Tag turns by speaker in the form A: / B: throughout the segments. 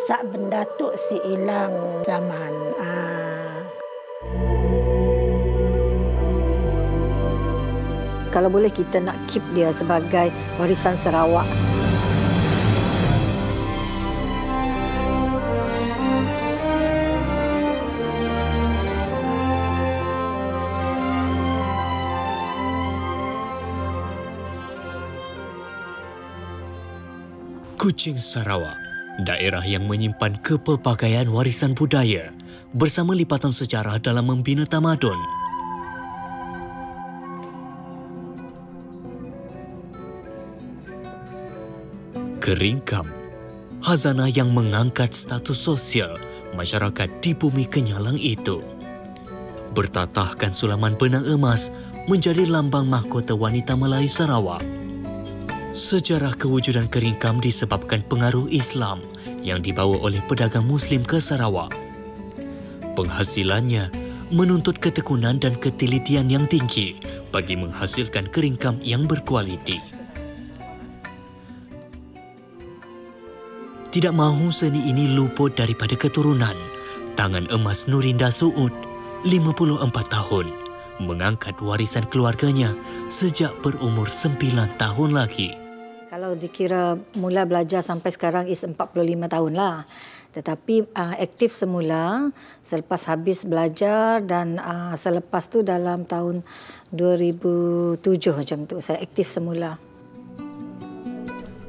A: sak benda tu si hilang zaman.
B: Kalau boleh kita nak keep dia sebagai warisan Sarawak.
C: Kuching Sarawak, daerah yang menyimpan kepelbagaian warisan budaya bersama lipatan sejarah dalam membina tamadun. Keringkam, khazanah yang mengangkat status sosial masyarakat di bumi Kenyalang itu. Bertatahkan sulaman benang emas menjadi lambang mahkota wanita Melayu Sarawak. Sejarah kewujudan keringkam disebabkan pengaruh Islam yang dibawa oleh pedagang Muslim ke Sarawak. Penghasilannya menuntut ketekunan dan ketelitian yang tinggi bagi menghasilkan keringkam yang berkualiti. Tidak mahu seni ini luput daripada keturunan, tangan emas Nurinda Suud, 54 tahun, mengangkat warisan keluarganya sejak berumur 9 tahun lagi.
B: Kalau dikira mula belajar sampai sekarang is 45 tahun lah. Tetapi aktif semula selepas habis belajar dan selepas tu dalam tahun 2007 macam tu saya aktif semula.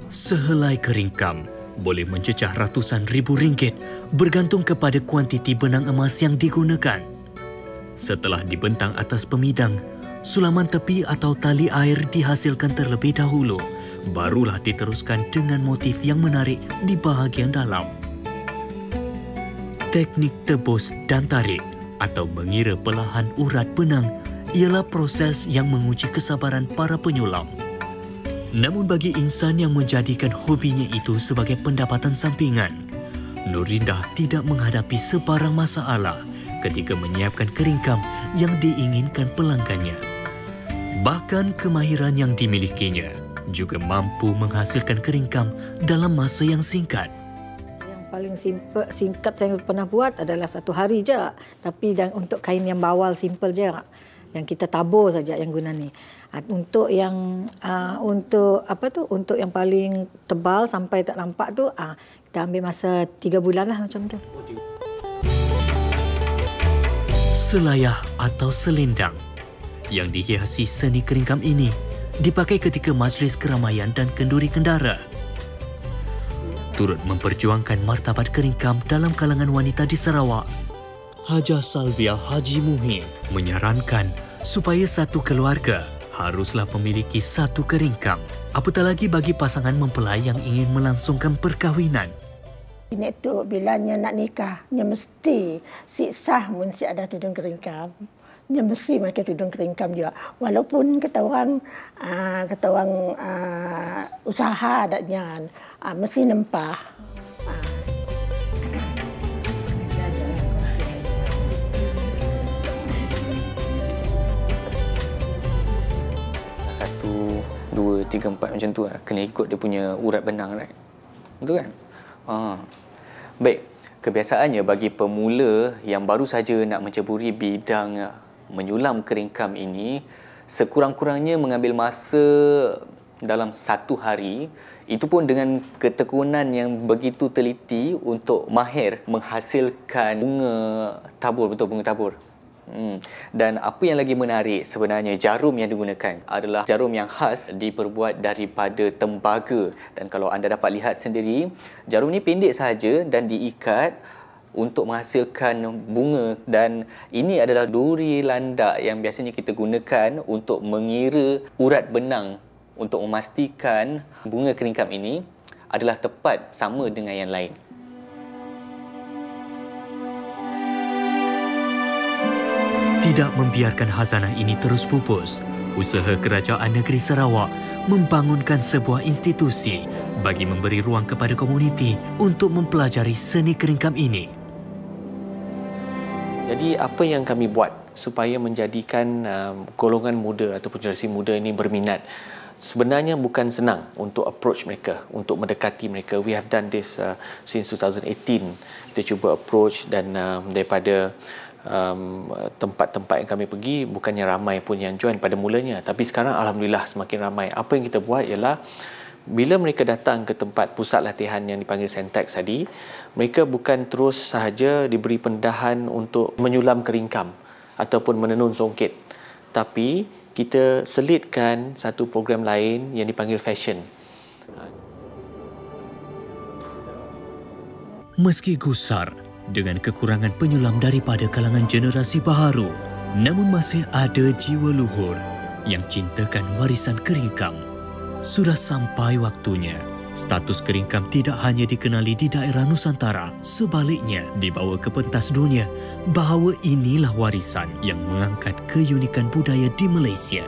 C: Sehelai keringkam boleh mencecah ratusan ribu ringgit bergantung kepada kuantiti benang emas yang digunakan. Setelah dibentang atas pemidang, sulaman tepi atau tali air dihasilkan terlebih dahulu, barulah diteruskan dengan motif yang menarik di bahagian dalam. Teknik tebus dan tarik atau mengira perlahan urat benang ialah proses yang menguji kesabaran para penyulam. Namun bagi insan yang menjadikan hobinya itu sebagai pendapatan sampingan, Nurindah tidak menghadapi sebarang masalah ketika menyiapkan keringkam yang diinginkan pelanggannya. Bahkan kemahiran yang dimilikinya juga mampu menghasilkan keringkam dalam masa yang singkat.
B: Yang paling singkat saya pernah buat adalah 1 hari je. Tapi untuk kain yang bawal simple je. Yang kita tabur saja yang guna ni. Untuk yang untuk yang paling tebal sampai tak nampak tu kita ambil masa 3 bulan lah macam tu.
C: Selayah atau selendang yang dihiasi seni keringkam ini dipakai ketika majlis keramaian dan kenduri kendara. Turut memperjuangkan martabat keringkam dalam kalangan wanita di Sarawak. Hajah Salbiah Haji Muhim menyarankan supaya satu keluarga haruslah memiliki 1 keringkam, apatah lagi bagi pasangan mempelai yang ingin melangsungkan perkahwinan.
A: Ini tu bilanya nak nikah, nya mesti si sah mun si ada tudung keringkam. Nya mesti pakai tudung keringkam juga. Walaupun kata orang usaha adanya mesti nempah.
D: Satu, dua, tiga, empat macam tu lah. Kena ikut dia punya urat benang, right? Betul kan? Baik, kebiasaannya bagi pemula yang baru saja nak menceburi bidang menyulam keringkam ini, sekurang-kurangnya mengambil masa dalam 1 hari, itu pun dengan ketekunan yang begitu teliti untuk mahir menghasilkan bunga tabur, betul bunga tabur. Dan apa yang lagi menarik sebenarnya, jarum yang digunakan adalah jarum yang khas diperbuat daripada tembaga. Dan kalau anda dapat lihat sendiri, jarum ni pendek sahaja dan diikat untuk menghasilkan bunga. Dan ini adalah duri landak yang biasanya kita gunakan untuk mengira urat benang untuk memastikan bunga keringkam ini adalah tepat sama dengan yang lain.
C: Tidak membiarkan khazanah ini terus pupus, usaha Kerajaan Negeri Sarawak membangunkan sebuah institusi bagi memberi ruang kepada komuniti untuk mempelajari seni keringkam ini.
E: Jadi apa yang kami buat supaya menjadikan golongan muda ataupun generasi muda ini berminat? sebenarnya bukan senang untuk approach mereka, untuk mendekati mereka. We have done this since 2018. Kita cuba approach dan daripada tempat-tempat yang kami pergi, bukannya ramai pun yang join pada mulanya, tapi sekarang alhamdulillah semakin ramai. Apa yang kita buat ialah bila mereka datang ke tempat pusat latihan yang dipanggil Sentex tadi, mereka bukan terus sahaja diberi pendedahan untuk menyulam keringkam ataupun menenun songket, tapi kita selitkan satu program lain yang dipanggil fashion.
C: Meski gusar dengan kekurangan penyulam daripada kalangan generasi baharu, namun masih ada jiwa luhur yang cintakan warisan keringkam. Sudah sampai waktunya status keringkam tidak hanya dikenali di daerah Nusantara, sebaliknya dibawa ke pentas dunia bahawa inilah warisan yang mengangkat keunikan budaya di Malaysia.